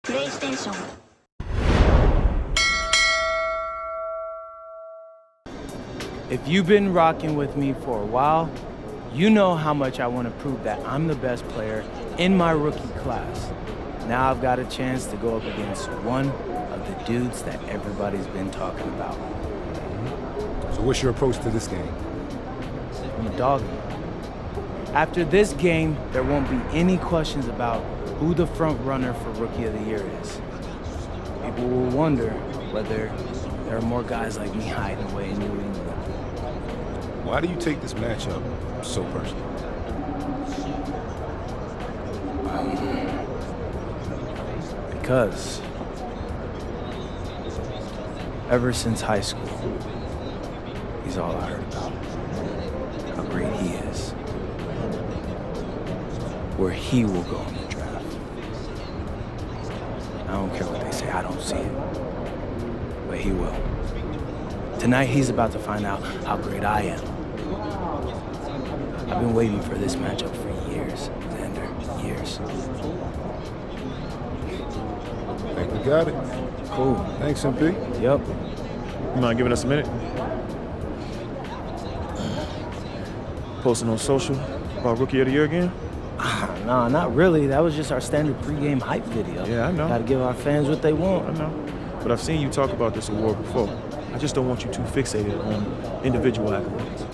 PlayStation. If you've been rocking with me for a while, you know how much I want to prove that I'm the best player in my rookie class. Now I've got a chance to go up against one of the dudes that everybody's been talking about. So what's your approach to this game? I'm a dog. After this game, there won't be any questions about who the front runner for Rookie of the Year is. People will wonder whether there are more guys like me hiding away in New England. Why do you take this matchup so personal? Because ever since high school, he's all I heard about. How great he is. Where he will go in the draft. I don't care what they say, I don't see it. But he will. Tonight he's about to find out how great I am. I've been waiting for this matchup for years, Xander, years. I think we got it. Cool. Thanks, MP. Yep. You mind giving us a minute? Posting on social about Rookie of the Year again? Nah, not really. That was just our standard pregame hype video. Yeah, I know. Gotta give our fans what they want. I know. But I've seen you talk about this award before. I just don't want you too fixated on individual accolades.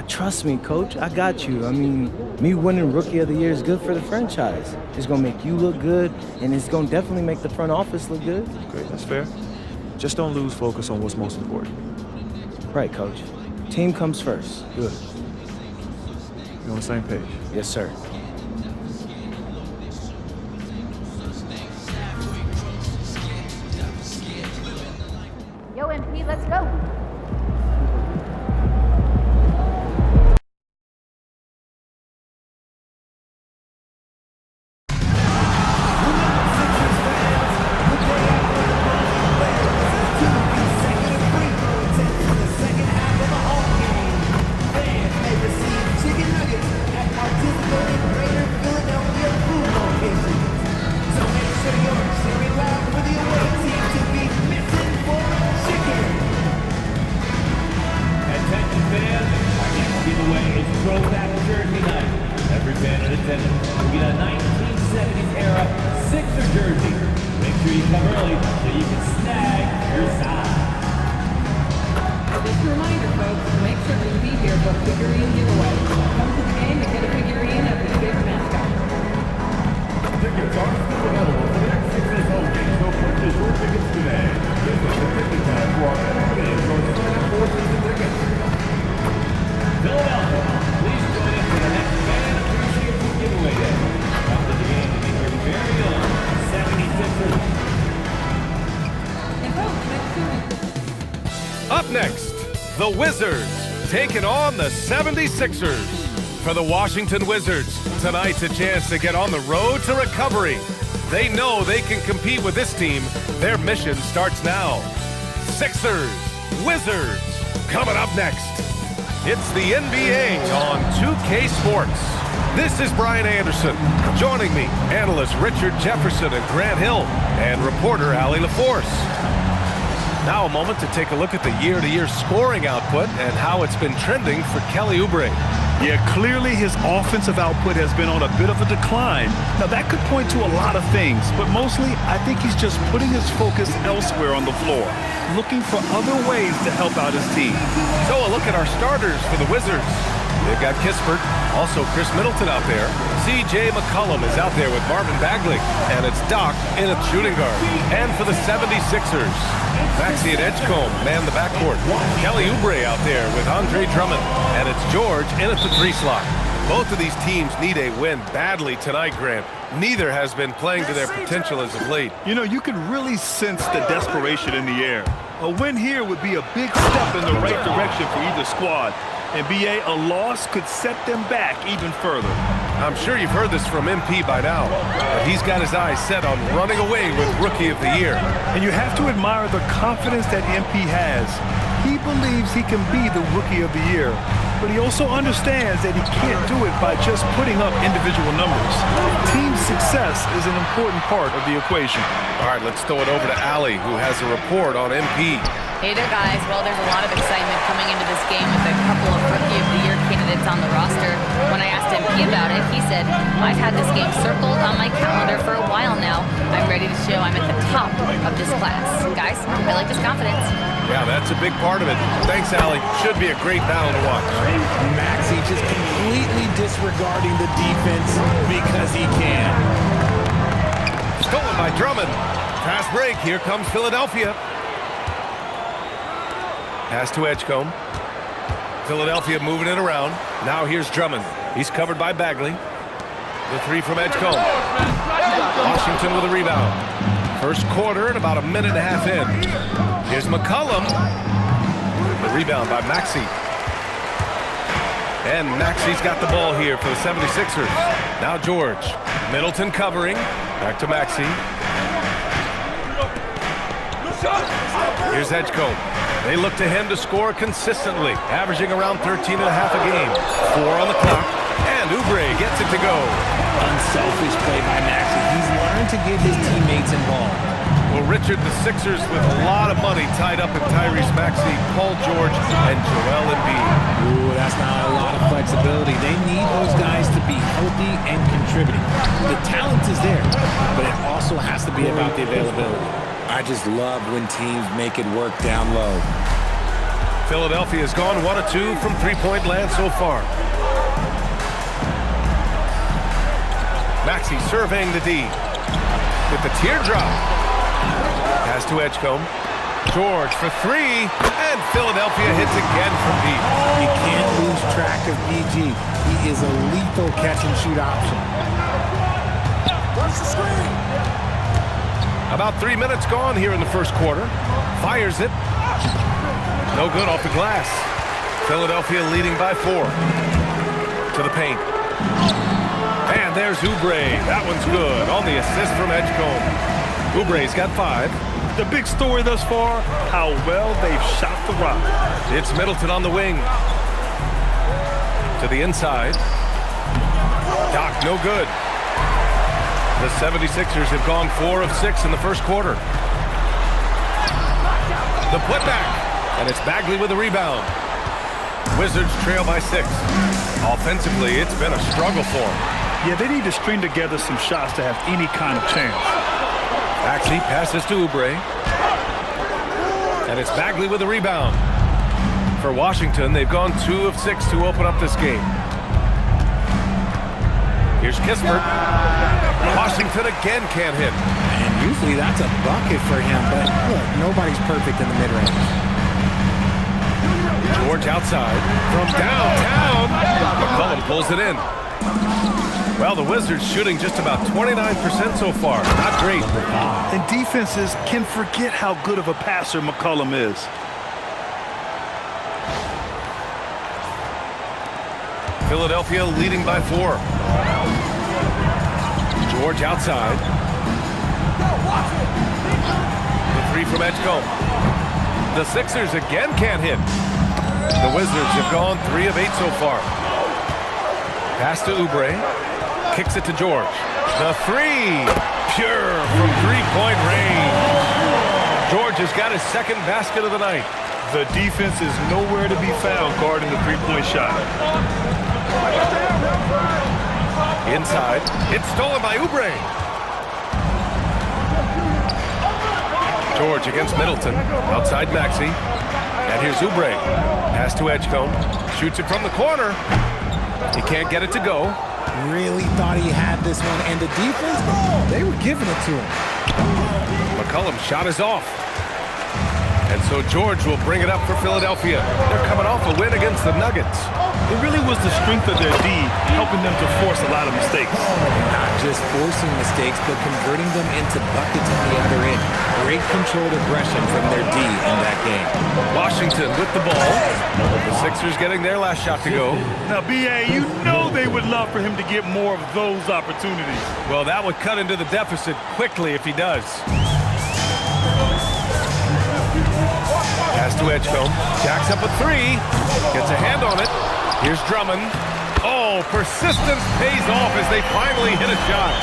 Trust me, Coach, I got you. I mean, me winning Rookie of the Year is good for the franchise. It's gonna make you look good, and it's gonna definitely make the front office look good. Okay, that's fair. Just don't lose focus on what's most important. Right, Coach. Team comes first. Good. You on the same page? Yes, sir. Yo, MP, let's go. Up next, the Wizards taking on the 76ers. For the Washington Wizards, tonight's a chance to get on the road to recovery. They know they can compete with this team. Their mission starts now. Sixers, Wizards, coming up next. It's the NBA on 2K Sports. This is Brian Anderson. Joining me, analysts Richard Jefferson and Grant Hill, and reporter Allie LaForce. Now a moment to take a look at the year-to-year scoring output and how it's been trending for Kelly Oubre. Yeah, clearly his offensive output has been on a bit of a decline. Now that could point to a lot of things, but mostly I think he's just putting his focus elsewhere on the floor, looking for other ways to help out his team. So a look at our starters for the Wizards. They've got Kispert, also Chris Middleton out there. C.J. McCollum is out there with Marvin Bagley, and it's Doc in at shooting guard. And for the 76ers, Maxey and Edgecombe man the backcourt. Kelly Oubre out there with Andre Drummond, and it's George in at the 3 slot. Both of these teams need a win badly tonight, Grant. Neither has been playing to their potential as of late. You know, you can really sense the desperation in the air. A win here would be a big step in the right direction for either squad. And BA, a loss could set them back even further. I'm sure you've heard this from MP by now, but he's got his eyes set on running away with Rookie of the Year. And you have to admire the confidence that MP has. He believes he can be the Rookie of the Year. but he also understands that he can't do it by just putting up individual numbers. Team success is an important part of the equation. All right, let's throw it over to Allie, who has a report on MP. Hey there, guys. Well, there's a lot of excitement coming into this game with a couple of Rookie of the Year candidates on the roster. When I asked MP about it, he said, I've had this game circled on my calendar for a while now. I'm ready to show I'm at the top of this class. Guys, I like this confidence. Yeah, that's a big part of it. Thanks, Allie. Should be a great battle to watch. Maxey just completely disregarding the defense because he can. Stolen by Drummond. Fast break. Here comes Philadelphia. Pass to Edgecombe. Philadelphia moving it around. Now here's Drummond. He's covered by Bagley. The three from Edgecombe. Washington with a rebound. First quarter and about a minute and a half in. Here's McCollum. The rebound by Maxey. And Maxey's got the ball here for the 76ers. Now George. Middleton covering. Back to Maxey. Here's Edgecombe. They look to him to score consistently, averaging around 13 and a half a game. 4 on the clock, and Oubre gets it to go. Unselfish play by Maxey. He's learned to get his teammates involved. Well, Richard, the Sixers with a lot of money tied up in Tyrese Maxey, Paul George, and Joel Embiid. Ooh, that's not a lot of flexibility. They need those guys to be healthy and contributing. The talent is there, but it also has to be about the availability. I just love when teams make it work down low. Philadelphia has gone 1 of 2 from three-point land so far. Maxey surveying the D with the teardrop. Pass to Edgecombe. George for 3, and Philadelphia hits again from deep. You can't lose track of BG. He is a lethal catch-and-shoot option. Watch the screen. About 3 minutes gone here in the first quarter. Fires it. No good off the glass. Philadelphia leading by 4. To the paint. And there's Oubre. That one's good on the assist from Edgecombe. Oubre's got 5. The big story thus far, how well they've shot the rock. It's Middleton on the wing. To the inside. Doc, no good. The 76ers have gone 4 of 6 in the first quarter. The putback, and it's Bagley with a rebound. Wizards trail by 6. Offensively, it's been a struggle for them. Yeah, they need to string together some shots to have any kind of chance. Maxey passes to Oubre. And it's Bagley with a rebound. For Washington, they've gone 2 of 6 to open up this game. Here's Kispert. Washington again can't hit. And usually that's a bucket for him, but look, nobody's perfect in the mid-range. George outside from downtown. McCollum pulls it in. Well, the Wizards shooting just about 29% so far. Not great. And defenses can forget how good of a passer McCollum is. Philadelphia leading by 4. George outside. The 3 from Edgecombe. The Sixers again can't hit. The Wizards have gone 3 of 8 so far. Pass to Oubre. Kicks it to George. The 3. Pure from three-point range. George has got his second basket of the night. The defense is nowhere to be found guarding the three-point shot. Inside. It's stolen by Oubre. George against Middleton. Outside Maxey. And here's Oubre. Pass to Edgecombe. Shoots it from the corner. He can't get it to go. Really thought he had this one. And the defense, they were giving it to him. McCollum's shot is off. And so George will bring it up for Philadelphia. They're coming off a win against the Nuggets. It really was the strength of their D helping them to force a lot of mistakes. Not just forcing mistakes, but converting them into buckets on the other end. Great controlled aggression from their D in that game. Washington with the ball. The Sixers getting their last shot to go. Now, B.A., you know they would love for him to get more of those opportunities. Well, that would cut into the deficit quickly if he does. Pass to Edgecombe. Jacks up a 3. Gets a hand on it. Here's Drummond. Oh, persistence pays off as they finally hit a shot.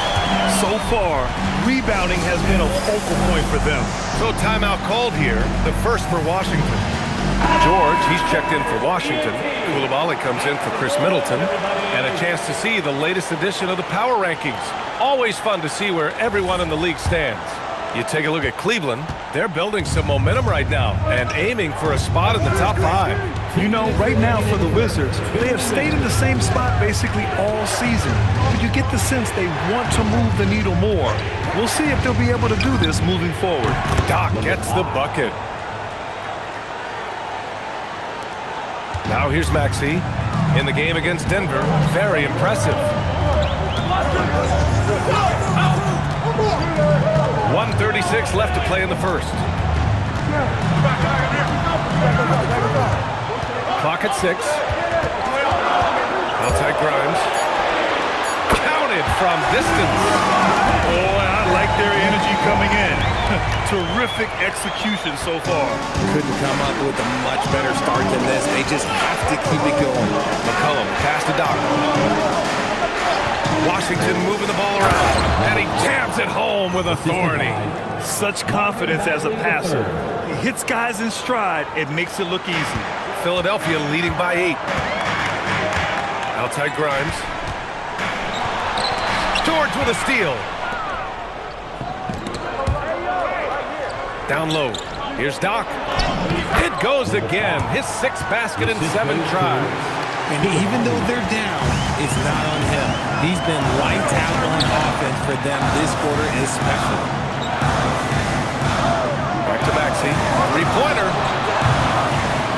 So far, rebounding has been a focal point for them. So timeout called here, the first for Washington. George, he's checked in for Washington. Koulibaly comes in for Chris Middleton. And a chance to see the latest edition of the power rankings. Always fun to see where everyone in the league stands. You take a look at Cleveland. They're building some momentum right now and aiming for a spot in the top 5. You know, right now for the Wizards, they have stayed in the same spot basically all season. But you get the sense they want to move the needle more. We'll see if they'll be able to do this moving forward. Doc gets the bucket. Now here's Maxey in the game against Denver. Very impressive. 1:36 left to play in the first. Clock at 6. Outside Grimes. Counted from distance. Oh, I like their energy coming in. Terrific execution so far. Couldn't come up with a much better start than this. They just have to keep it going. McCollum pass to Doc. Washington moving the ball around, and he jams it home with authority. Such confidence as a passer. He hits guys in stride. It makes it look easy. Philadelphia leading by 8. Outside Grimes. George with a steal. Down low. Here's Doc. It goes again. His 6th basket in 7 tries. And even though they're down, it's not on him. He's been lights out on offense for them this quarter especially. Back to Maxey. 3-pointer.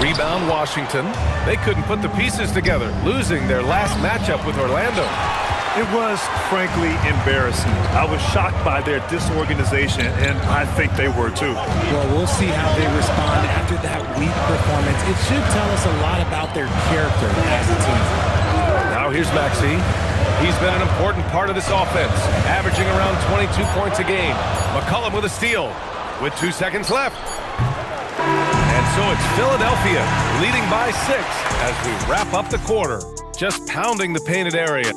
Rebound Washington. They couldn't put the pieces together, losing their last matchup with Orlando. It was, frankly, embarrassing. I was shocked by their disorganization, and I think they were too. Well, we'll see how they respond after that weak performance. It should tell us a lot about their character as a team. Now here's Maxey. He's been an important part of this offense, averaging around 22 points a game. McCollum with a steal with 2 seconds left. And so it's Philadelphia leading by 6 as we wrap up the quarter, just pounding the painted area.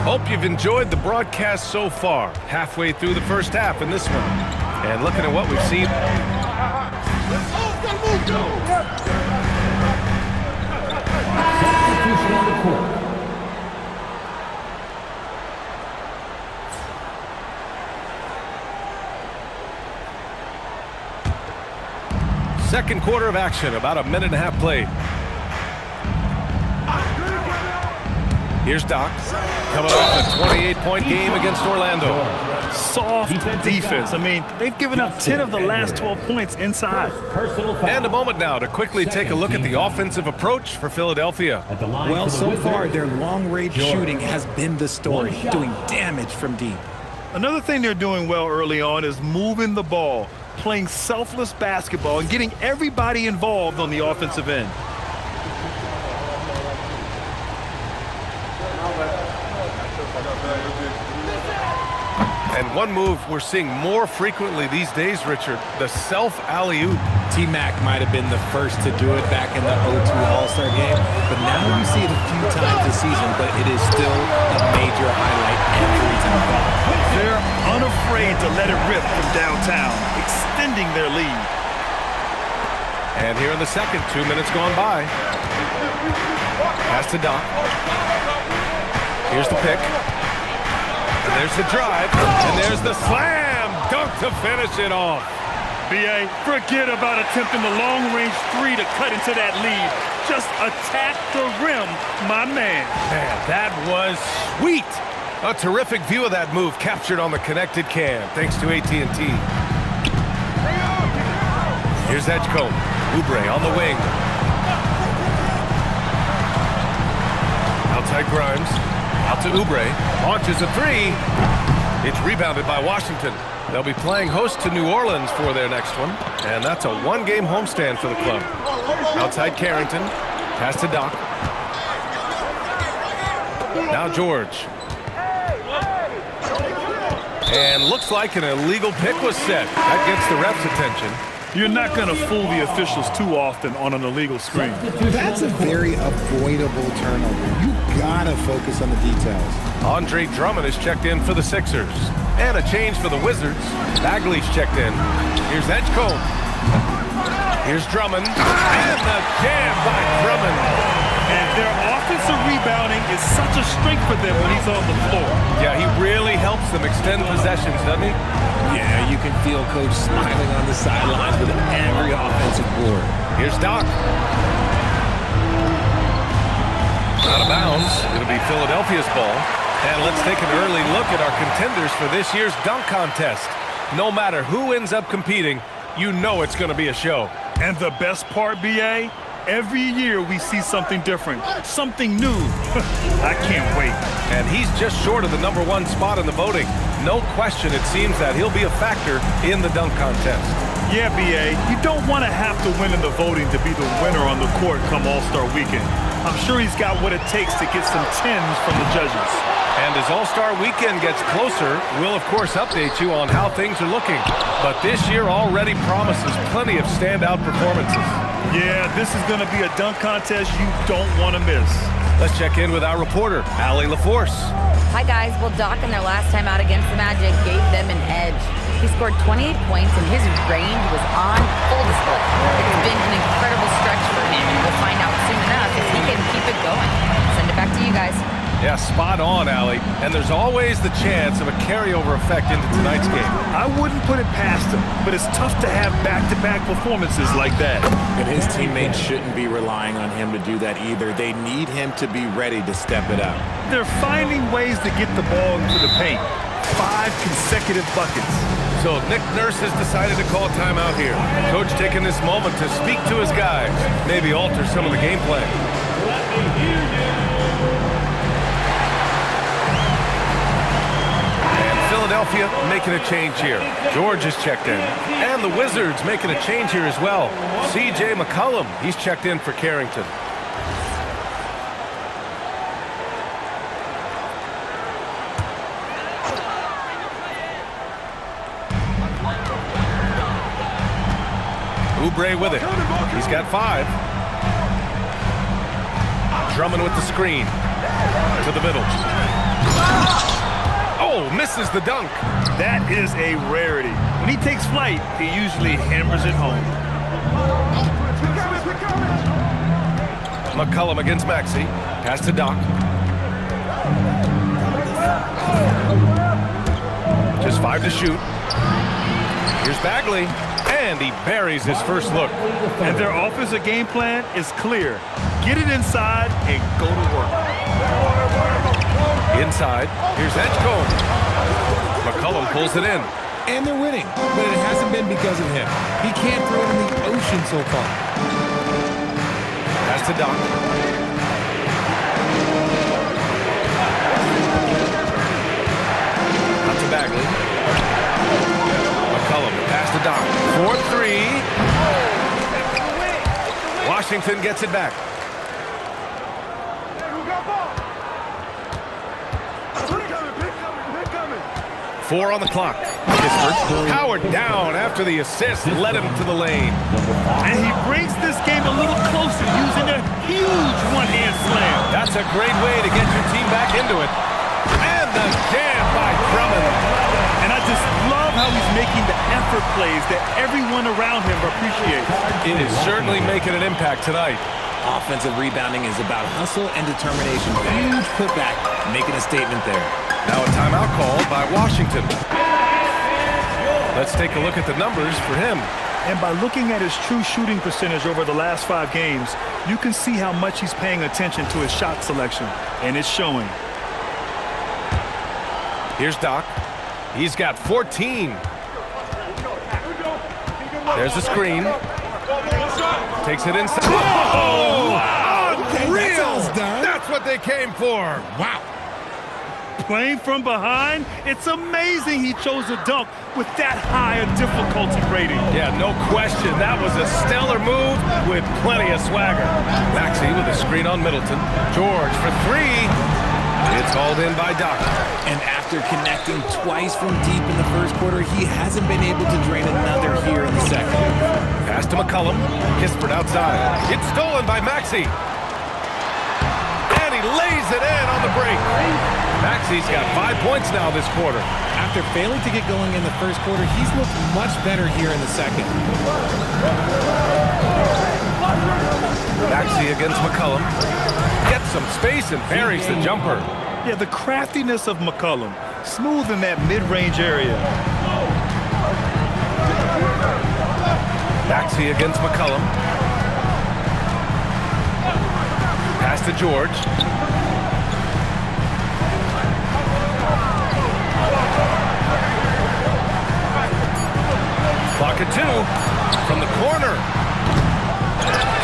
Hope you've enjoyed the broadcast so far. Halfway through the first half in this one. And looking at what we've seen. Second quarter of action, about a minute and a half played. Here's Doc, coming off a 28-point game against Orlando. Soft defense. I mean, they've given up 10 of the last 12 points inside. And a moment now to quickly take a look at the offensive approach for Philadelphia. Well, so far, their long-range shooting has been the story, doing damage from deep. Another thing they're doing well early on is moving the ball, playing selfless basketball, and getting everybody involved on the offensive end. And one move we're seeing more frequently these days, Richard, the self-alley-oop. T-Mac might have been the first to do it back in the 02 All-Star game, but now you see it a few times this season, but it is still a major highlight every time. They're unafraid to let it rip from downtown, extending their lead. And here in the second, 2 minutes gone by. Pass to Doc. Here's the pick. And there's the drive. And there's the slam dunk to finish it off. B.A., forget about attempting the long-range 3 to cut into that lead. Just attack the rim, my man. Man, that was sweet. A terrific view of that move captured on the connected cam, thanks to AT&T. Here's Edgecombe. Oubre on the wing. Outside Grimes. Out to Oubre. Launches a 3. It's rebounded by Washington. They'll be playing host to New Orleans for their next one. And that's a one-game homestand for the club. Outside Carrington. Pass to Doc. Now George. And looks like an illegal pick was set. That gets the ref's attention. You're not going to fool the officials too often on an illegal screen. That's a very avoidable turnover. You gotta focus on the details. Andre Drummond is checked in for the Sixers. And a change for the Wizards. Bagley's checked in. Here's Edgecombe. Here's Drummond. And the jam by Drummond. And their offensive rebounding is such a strength for them when he's on the floor. Yeah, he really helps them extend possessions, doesn't he? Yeah, you can feel Coach smiling on the sidelines with every offensive board. Here's Doc. Out of bounds. It'll be Philadelphia's ball. And let's take an early look at our contenders for this year's dunk contest. No matter who ends up competing, you know it's going to be a show. And the best part, B.A., every year we see something different, something new. I can't wait. And he's just short of the #1 spot in the voting. No question, it seems that he'll be a factor in the dunk contest. Yeah, B.A., you don't want to have to win in the voting to be the winner on the court come All-Star Weekend. I'm sure he's got what it takes to get some 10s from the judges. And as All-Star Weekend gets closer, we'll of course update you on how things are looking. But this year already promises plenty of standout performances. Yeah, this is going to be a dunk contest you don't want to miss. Let's check in with our reporter, Allie LaForce. Hi, guys. Well, Doc, in their last time out against the Magic, gave them an edge. He scored 28 points, and his range was on full display. It's been an incredible stretch for him, and we'll find out soon enough if he can keep it going. Send it back to you guys. Yeah, spot on, Allie. And there's always the chance of a carryover effect into tonight's game. I wouldn't put it past him, but it's tough to have back-to-back performances like that. And his teammates shouldn't be relying on him to do that either. They need him to be ready to step it up. They're finding ways to get the ball into the paint. 5 consecutive buckets. So Nick Nurse has decided to call timeout here. Coach taking this moment to speak to his guys, maybe alter some of the game plan. Philadelphia making a change here. George is checked in. And the Wizards making a change here as well. C.J. McCollum, he's checked in for Carrington. Oubre with it. He's got 5. Drummond with the screen. To the middle. Oh, misses the dunk. That is a rarity. When he takes flight, he usually hammers it home. McCollum against Maxey. Pass to Doc. Just 5 to shoot. Here's Bagley. And he buries his first look. And their offensive game plan is clear. Get it inside and go to work. Inside, here's Edgecombe. McCollum pulls it in. And they're winning, but it hasn't been because of him. He can't throw it in the ocean so far. Pass to Doc. Out to Bagley. McCollum, pass to Doc. 4-3. Washington gets it back. 4 on the clock. Kispert powered down after the assist led him to the lane. And he brings this game a little closer using a huge one-hand slam. That's a great way to get your team back into it. And the jam by Drummond. And I just love how he's making the effort plays that everyone around him appreciates. It is certainly making an impact tonight. Offensive rebounding is about hustle and determination. Huge putback, making a statement there. Now a timeout called by Washington. Let's take a look at the numbers for him. And by looking at his true shooting percentage over the last 5 games, you can see how much he's paying attention to his shot selection, and it's showing. Here's Doc. He's got 14. There's the screen. Takes it inside. Oh! Unreal! That's what they came for. Wow. Playing from behind, it's amazing he chose a dunk with that high a difficulty rating. Yeah, no question. That was a stellar move with plenty of swagger. Maxey with a screen on Middleton. George for 3. It's hauled in by Doc. And after connecting twice from deep in the first quarter, he hasn't been able to drain another here in the second. Pass to McCollum. Kispert outside. It's stolen by Maxey. And he lays it in on the break. Maxey's got 5 points now this quarter. After failing to get going in the first quarter, he's looked much better here in the second. Maxey against McCollum. Gets some space and buries the jumper. Yeah, the craftiness of McCollum. Smooth in that mid-range area. Maxey against McCollum. Pass to George. Clock at 2 from the corner.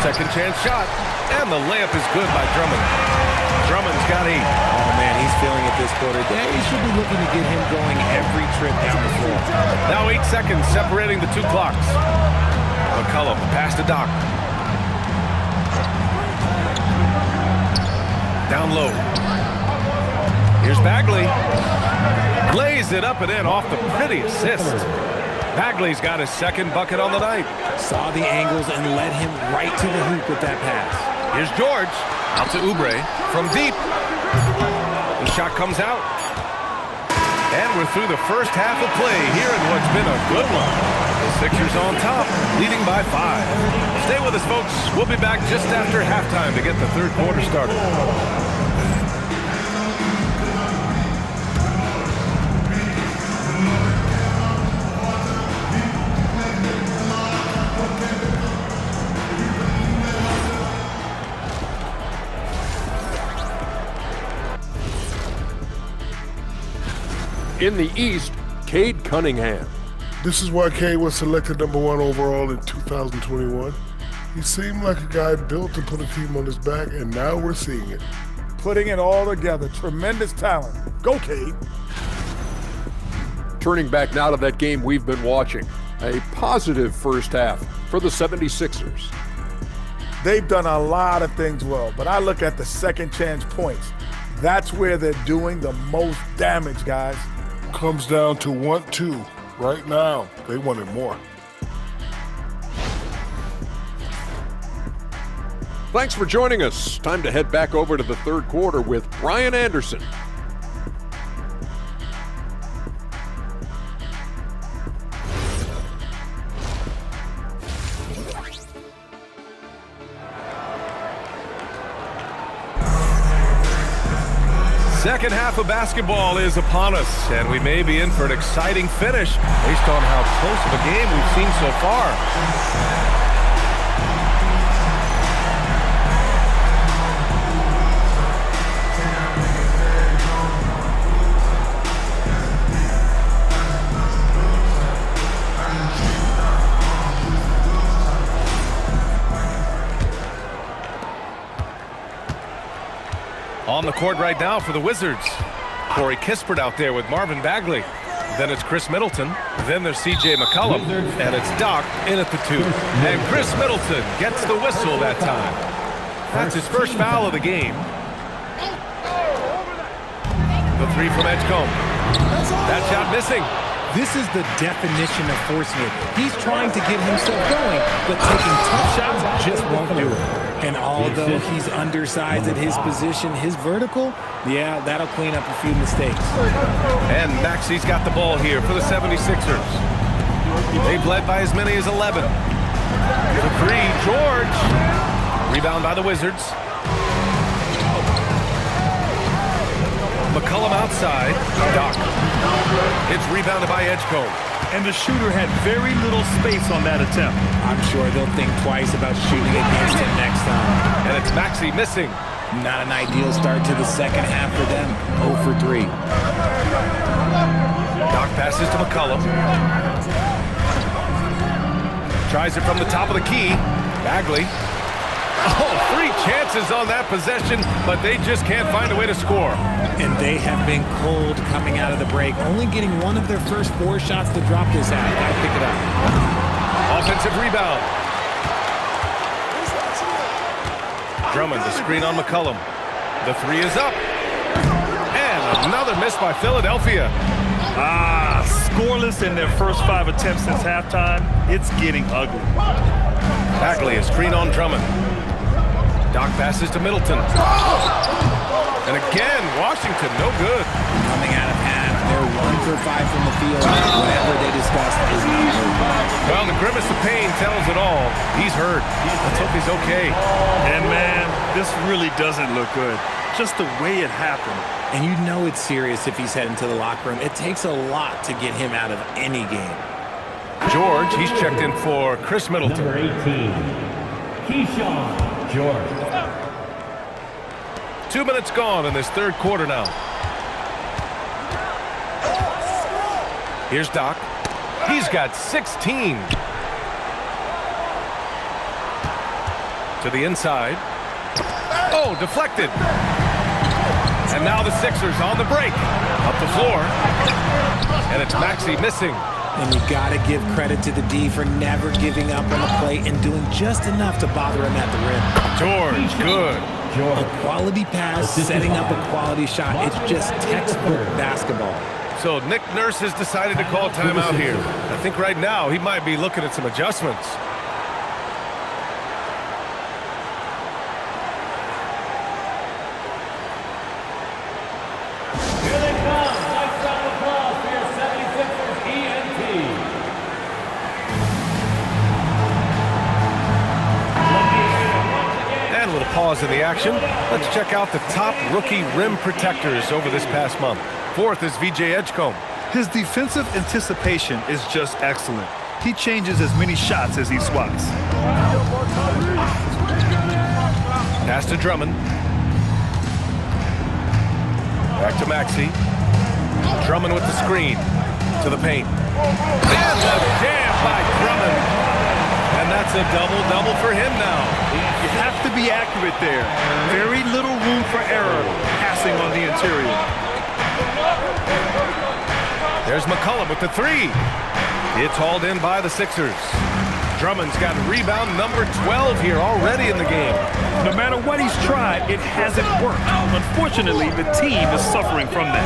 Second chance shot, and the layup is good by Drummond. Drummond's got 8. Oh, man, he's feeling it this quarter. They should be looking to get him going every trip down the floor. Now 8 seconds separating the 2 clocks. McCollum, pass to Doc. Down low. Here's Bagley. Lays it up and in off the pretty assist. Bagley's got his second bucket on the night. Saw the angles and led him right to the hoop with that pass. Here's George. Out to Oubre from deep. The shot comes out. And we're through the first half of play here in what's been a good one. The Sixers on top, leading by 5. Stay with us, folks. We'll be back just after halftime to get the third quarter started. In the East, Cade Cunningham. This is why Cade was selected #1 overall in 2021. He seemed like a guy built to put a team on his back, and now we're seeing it. Putting it all together. Tremendous talent. Go, Cade. Turning back now to that game we've been watching. A positive first half for the 76ers. They've done a lot of things well, but I look at the second chance points. That's where they're doing the most damage, guys. Comes down to 1-2 right now. They wanted more. Thanks for joining us. Time to head back over to the third quarter with Brian Anderson. Second half of basketball is upon us, and we may be in for an exciting finish based on how close of a game we've seen so far. On the court right now for the Wizards. Corey Kispert out there with Marvin Bagley. Then it's Chris Middleton. Then there's C.J. McCollum. And it's Doc in at the 2. And Chris Middleton gets the whistle that time. That's his first foul of the game. The 3 from Edgecombe. That shot missing. This is the definition of forcing it. He's trying to get himself going, but taking tough shots just won't do it. And although he's undersized at his position, his vertical, yeah, that'll clean up a few mistakes. And Maxey's got the ball here for the 76ers. They've led by as many as 11. The 3, George. Rebound by the Wizards. McCollum outside. Doc. It's rebounded by Edgecombe. And the shooter had very little space on that attempt. I'm sure they'll think twice about shooting against him next time. And it's Maxey missing. Not an ideal start to the second half for them. 0 for 3. Doc passes to McCollum. Tries it from the top of the key. Bagley. Oh, 3 chances on that possession, but they just can't find a way to score. And they have been cold coming out of the break, only getting one of their first 4 shots to drop this half. Gotta pick it up. Offensive rebound. Drummond, the screen on McCollum. The 3 is up. Another miss by Philadelphia. Scoreless in their first 5 attempts since halftime. It's getting ugly. Bagley, a screen on Drummond. Doc passes to Middleton. And again, Washington, no good. Coming out of half, they're 1 for 5 from the field. Whatever they discussed is not working. Well, the grimace of pain tells it all. He's hurt. Let's hope he's okay. And man, this really doesn't look good. Just the way it happened. And you know it's serious if he's heading to the locker room. It takes a lot to get him out of any game. George, he's checked in for Chris Middleton. Number 18, Keyshawn George. 2 minutes gone in this third quarter now. Here's Doc. He's got 16. To the inside. Oh, deflected. And now the Sixers on the break. Up the floor. And it's Maxey missing. And you got to give credit to the D for never giving up on the play and doing just enough to bother him at the rim. George, good. A quality pass, setting up a quality shot. It's just textbook basketball. So Nick Nurse has decided to call timeout here. I think right now he might be looking at some adjustments. Here they come. Nice round of applause for your 76ers ENT. And a little pause in the action. Let's check out the top rookie rim protectors over this past month. Fourth is VJ Edgecombe. His defensive anticipation is just excellent. He changes as many shots as he swats. Pass to Drummond. Back to Maxey. Drummond with the screen. To the paint. And the jam by Drummond. And that's a double-double for him now. You have to be accurate there. Very little room for error passing on the interior. There's McCollum with the three. It's hauled in by the Sixers. Drummond's got rebound number 12 here already in the game. No matter what he's tried, it hasn't worked. Unfortunately, the team is suffering from that.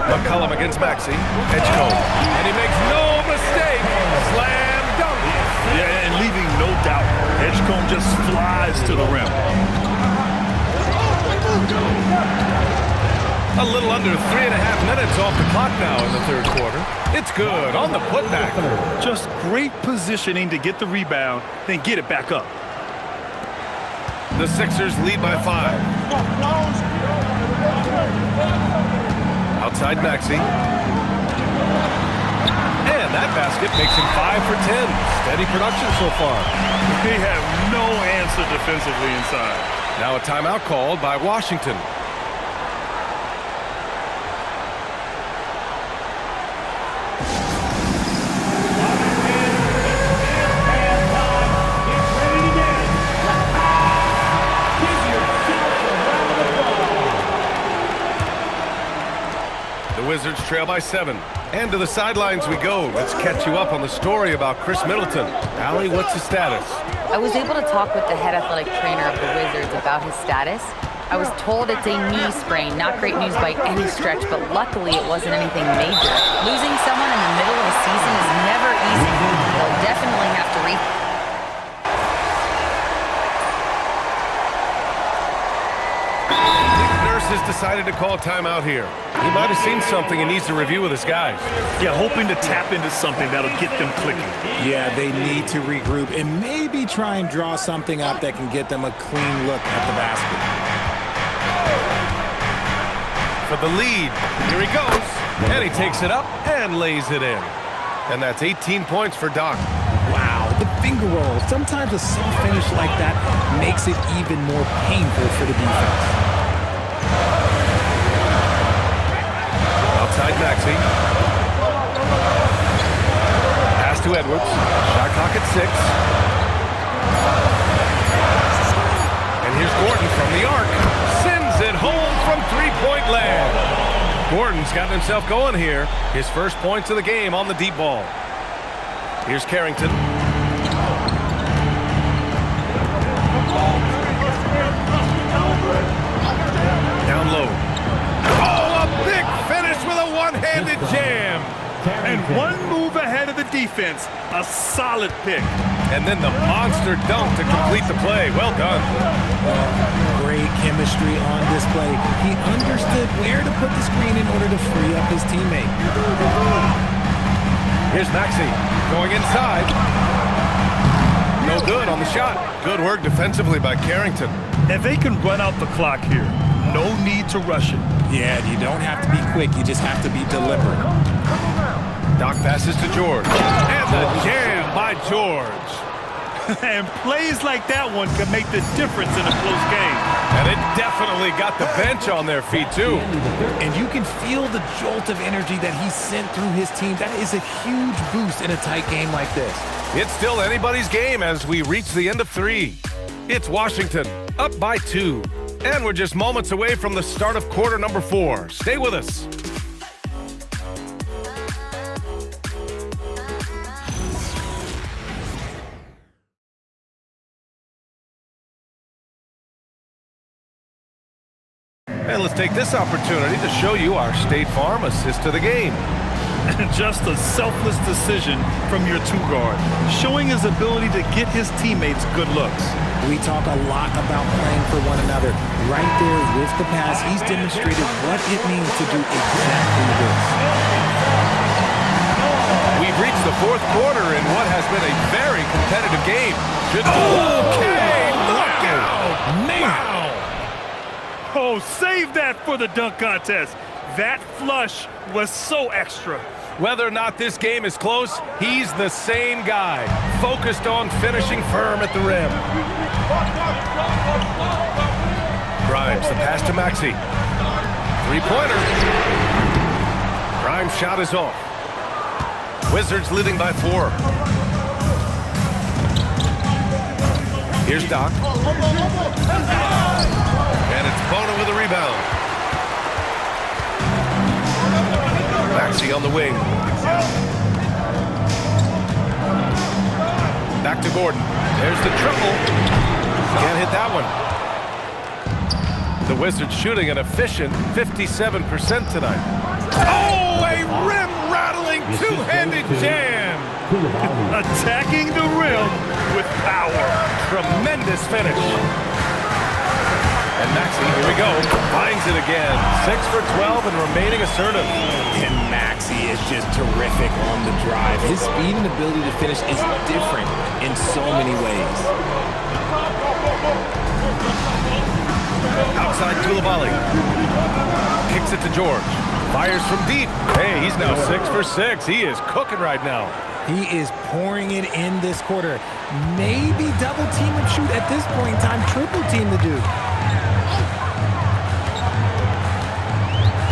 McCollum against Maxey. Edgecombe. And he makes no mistake. Slam dunk. Yeah, and leaving no doubt. Edgecombe just flies to the rim. A little under 3.5 minutes off the clock now in the third quarter. It's good on the putback. Just great positioning to get the rebound, then get it back up. The Sixers lead by 5. Outside Maxey. And that basket makes him 5 for 10. Steady production so far. They have no answer defensively inside. Now a timeout called by Washington. Wizards trail by 7. And to the sidelines we go. Let's catch you up on the story about Chris Middleton. Allie, what's his status? I was able to talk with the head athletic trainer of the Wizards about his status. I was told it's a knee sprain. Not great news by any stretch, but luckily it wasn't anything major. Losing someone in the middle of a season is never easy. They'll definitely have to has decided to call timeout here. He might have seen something and needs to review with his guys. Yeah, hoping to tap into something that'll get them clicking. Yeah, they need to regroup and maybe try and draw something up that can get them a clean look at the basket. For the lead, here he goes, and he takes it up and lays it in. And that's 18 points for Doc. Wow, the finger roll. Sometimes a soft finish like that makes it even more painful for the defense. Outside Maxey. Pass to Edwards. Shot clock at 6. And here's Gordon from the arc. Sends it home from three-point land. Gordon's gotten himself going here. His first points of the game on the deep ball. Here's Carrington. low. Oh, a big finish with a one-handed jam. And one move ahead of the defense. A solid pick. And then the monster dunk to complete the play. Well done. Great chemistry on display. He understood where to put the screen in order to free up his teammate. Here's Maxey going inside. No good on the shot. Good work defensively by Carrington. And they can run out the clock here. No need to rush it. Yeah, you don't have to be quick. You just have to be deliberate. Doc passes to George. And the jam by George. And plays like that one can make the difference in a close game. And it definitely got the bench on their feet, too. And you can feel the jolt of energy that he sent through his team. That is a huge boost in a tight game like this. It's still anybody's game as we reach the end of 3. It's Washington, up by 2. And we're just moments away from the start of quarter number 4. Stay with us. And let's take this opportunity to show you our State Farm assist to the game. Just a selfless decision from your 2-guard, showing his ability to get his teammates good looks. We talk a lot about playing for one another. Right there with the pass, he's demonstrated what it means to do exactly this. We've reached the 4th quarter in what has been a very competitive game. Okay, look out! Wow! Oh, save that for the dunk contest. That flush was so extra. Whether or not this game is close, he's the same guy, focused on finishing firm at the rim. Grimes, the pass to Maxey. 3-pointer. Grimes' shot is off. Wizards leading by 4. Here's Doc. And it's Bona with a rebound. Maxey on the wing. Back to Gordon. There's the triple. Can't hit that one. The Wizards shooting an efficient 57% tonight. Oh, a rim-rattling two-handed jam. Attacking the rim with power. Tremendous finish. And Maxey, here we go, finds it again. 6 for 12 and remaining assertive. And Maxey is just terrific on the drive. His speed and ability to finish is different in so many ways. Outside Coulibaly. Kicks it to George. Fires from deep. Hey, he's now 6 for 6. He is cooking right now. He is pouring it in this quarter. Maybe double team and shoot at this point in time. Triple team the dude.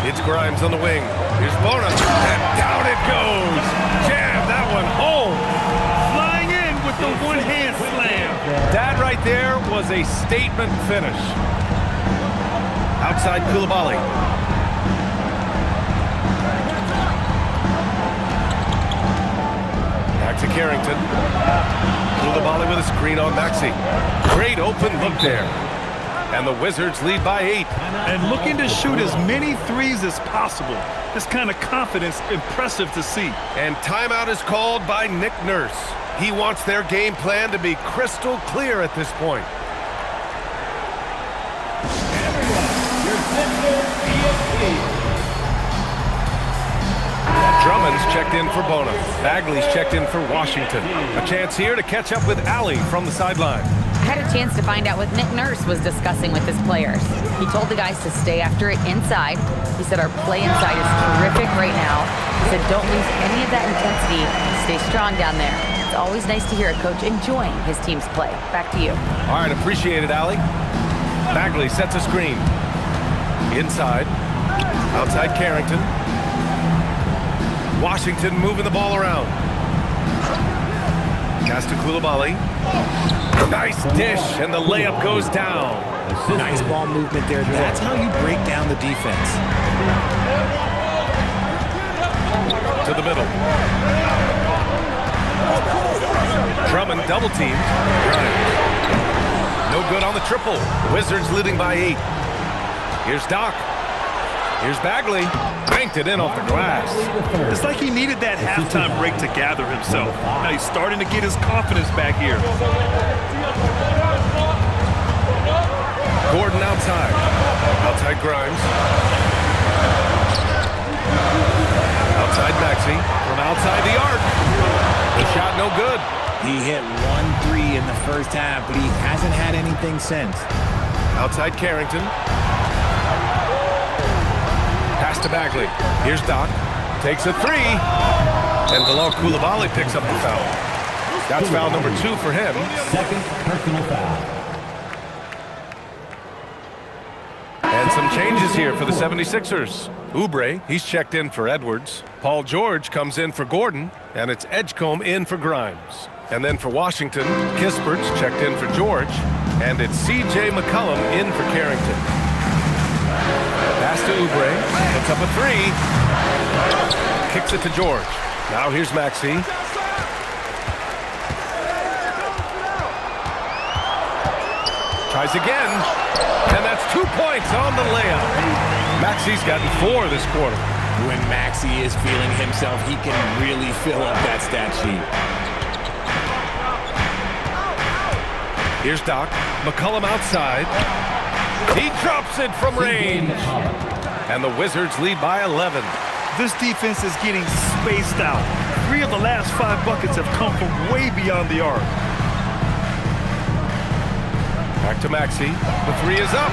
It's Grimes on the wing. Here's Bona. And down it goes. Jam that one home. Flying in with the one-hand slam. That right there was a statement finish. Outside Coulibaly. Back to Carrington. Coulibaly with a screen on Maxey. Great open look there. And the Wizards lead by 8. And looking to shoot as many threes as possible. This kind of confidence, impressive to see. And timeout is called by Nick Nurse. He wants their game plan to be crystal clear at this point. Drummond's checked in for Bona. Bagley's checked in for Washington. A chance here to catch up with Allie from the sideline. I had a chance to find out what Nick Nurse was discussing with his players. He told the guys to stay after it inside. He said our play inside is terrific right now. He said don't lose any of that intensity. Stay strong down there. It's always nice to hear a coach enjoying his team's play. Back to you. All right, appreciate it, Allie. Bagley sets a screen. Inside. Outside Carrington. Washington moving the ball around. Pass to Coulibaly. Nice dish, and the layup goes down. Nice ball movement there. That's how you break down the defense. To the middle. Drummond double teamed. No good on the triple. Wizards leading by 8. Here's Doc. Here's Bagley. Banked it in off the glass. It's like he needed that halftime break to gather himself. Now he's starting to get his confidence back here. Gordon outside. Outside Grimes. Outside Maxey. From outside the arc. The shot no good. He hit 1-3 in the first half, but he hasn't had anything since. Outside Carrington. Pass to Bagley. Here's Doc. Takes a three. And Bilal Coulibaly picks up the foul. That's foul number 2 for him. Second personal foul. And some changes here for the 76ers. Oubre, he's checked in for Edwards. Paul George comes in for Gordon. And it's Edgecombe in for Grimes. And then for Washington, Kispert's checked in for George. And it's C.J. McCollum in for Carrington. Pass to Oubre. Puts up a three. Kicks it to George. Now here's Maxey. Tries again. And that's 2 points on the layup. Maxey's gotten 4 this quarter. When Maxey is feeling himself, he can really fill up that stat sheet. Here's Doc. McCollum outside. He drops it from range. And the Wizards lead by 11. This defense is getting spaced out. 3 of the last 5 buckets have come from way beyond the arc. Back to Maxey. The three is up.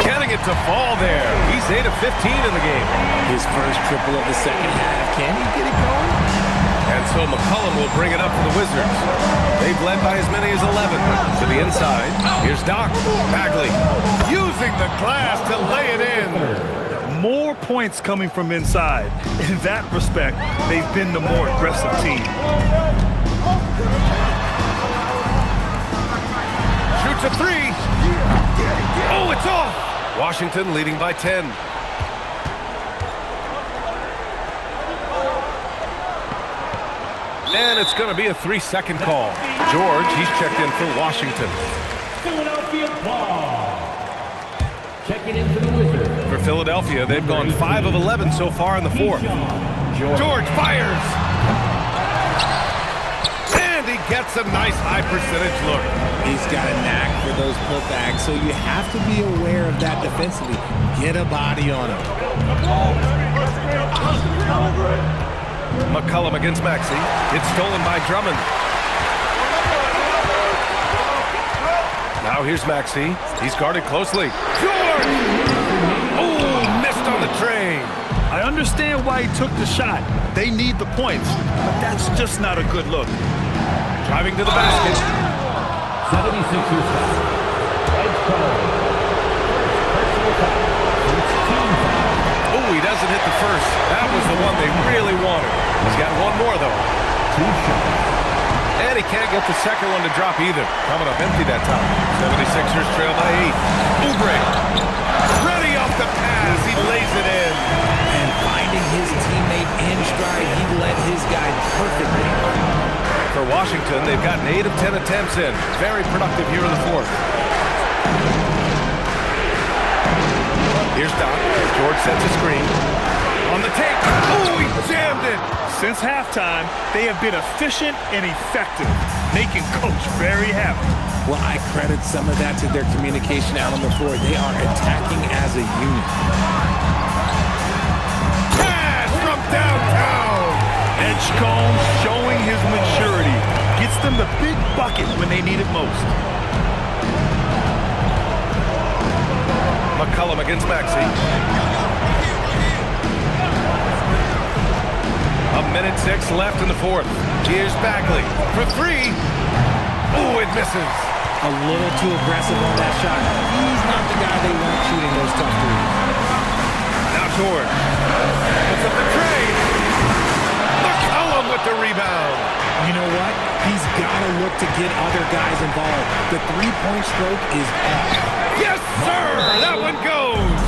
Getting it to fall there. He's 8 of 15 in the game. His first triple of the second half. Can he get it going? And so McCollum will bring it up for the Wizards. They've led by as many as 11. To the inside. Here's Doc. Bagley using the glass to lay it in. More points coming from inside. In that respect, they've been the more aggressive team. Shoots a three. Oh, it's off. Washington leading by 10. And it's going to be a 3-second call. George, he's checked in for Washington. Philadelphia ball. Checking in for the Wizards. For Philadelphia, they've gone 5 of 11 so far in the fourth. George fires. And he gets a nice high percentage look. He's got a knack for those putbacks, so you have to be aware of that defensively. Get a body on him. McCollum against Maxey. It's stolen by Drummond. Now here's Maxey. He's guarded closely. George! Oh, missed on the train. I understand why he took the shot. They need the points, but that's just not a good look. Driving to the basket. 76ers foul. Edgecombe. Personal foul. It's team foul. Oh, he doesn't hit the first. That was the one they really wanted. He's got one more, though. 2 shots. And he can't get the second one to drop either. Coming up empty that time. 76ers trail by 8. Oubre. Ready off the pass. He lays it in. And finding his teammate in stride, he led his guy perfectly. For Washington, they've gotten 8 of 10 attempts in. Very productive here in the fourth. Here's Doc. George sets a screen. On the take. Oh, he jammed it. Since halftime, they have been efficient and effective, making Coach very happy. Well, I credit some of that to their communication out on the floor. They are attacking as a unit. Pass from downtown. Edgecombe showing his maturity. Gets them the big bucket when they need it most. McCollum against Maxey. 1:06 left in the fourth. Here's Bagley for three. Oh, it misses. A little too aggressive on that shot. He's not the guy they want shooting those tough threes. Now George. Puts up the trade. McCollum with the rebound. You know what? He's got to look to get other guys involved. The three-point stroke is off. Yes, sir! That one goes!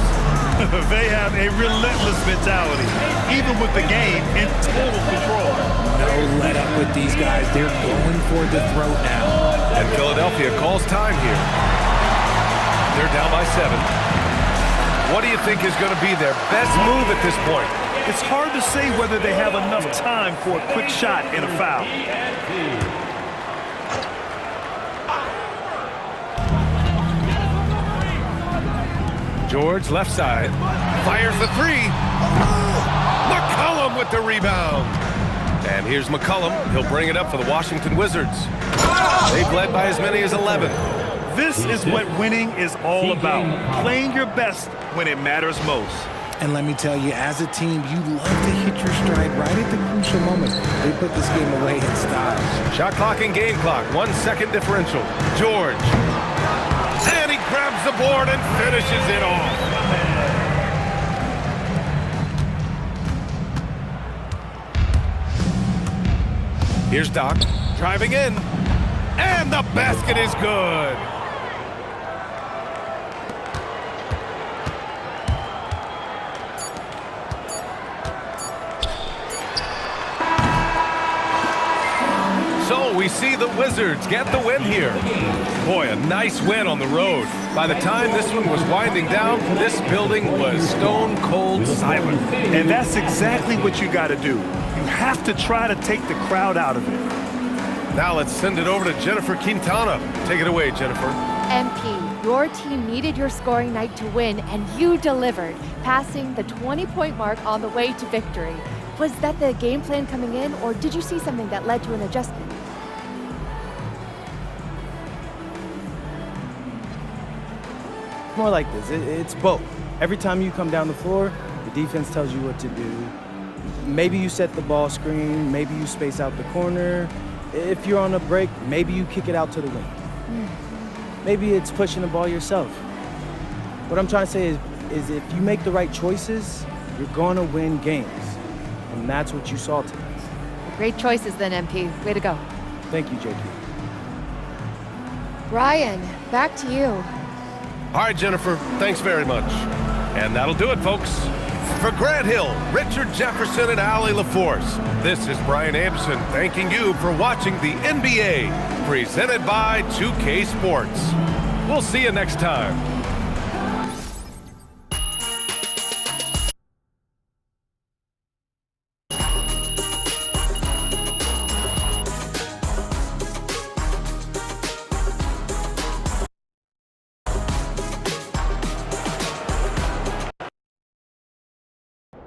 They have a relentless mentality, even with the game in total control. No let up with these guys. They're going for the throat now. And Philadelphia calls time here. They're down by 7. What do you think is going to be their best move at this point? It's hard to say whether they have enough time for a quick shot and a foul. George, left side, fires the three. McCollum with the rebound. And here's McCollum. He'll bring it up for the Washington Wizards. They've led by as many as 11. This is what winning is all about. Playing your best when it matters most. And let me tell you, as a team, you love to hit your stride right at the crucial moments. They put this game away in style. Shot clock and game clock, 1 second differential. George. And he grabs the board and finishes it off. Here's Doc, driving in. And the basket is good. So we see the Wizards get the win here. Boy, a nice win on the road. By the time this one was winding down, this building was stone cold silent. And that's exactly what you got to do. You have to try to take the crowd out of it. Now let's send it over to Jennifer Quintana. Take it away, Jennifer. MP, your team needed your scoring night to win, and you delivered, passing the 20-point mark on the way to victory. Was that the game plan coming in, or did you see something that led to an adjustment? More like this. It's both. Every time you come down the floor, the defense tells you what to do. Maybe you set the ball screen, maybe you space out the corner. If you're on a break, maybe you kick it out to the wing. Maybe it's pushing the ball yourself. What I'm trying to say is if you make the right choices, you're going to win games. And that's what you saw tonight. Great choices then, MP. Way to go. Thank you, JQ. Brian, back to you. All right, Jennifer, thanks very much. And that'll do it, folks. For Grant Hill, Richard Jefferson, and Allie LaForce, this is Brian Anderson thanking you for watching the NBA, presented by 2K Sports. We'll see you next time.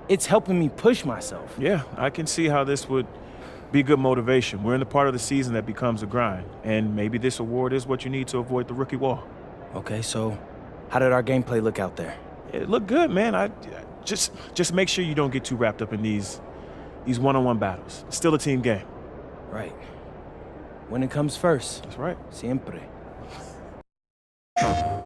It's helping me push myself. Yeah, I can see how this would be good motivation. We're in the part of the season that becomes a grind, and maybe this award is what you need to avoid the rookie wall. Okay, so how did our gameplay look out there? It looked good, man. I just make sure you don't get too wrapped up in these one-on-one battles. It's still a team game. Right. When it comes first. That's right. Siempre.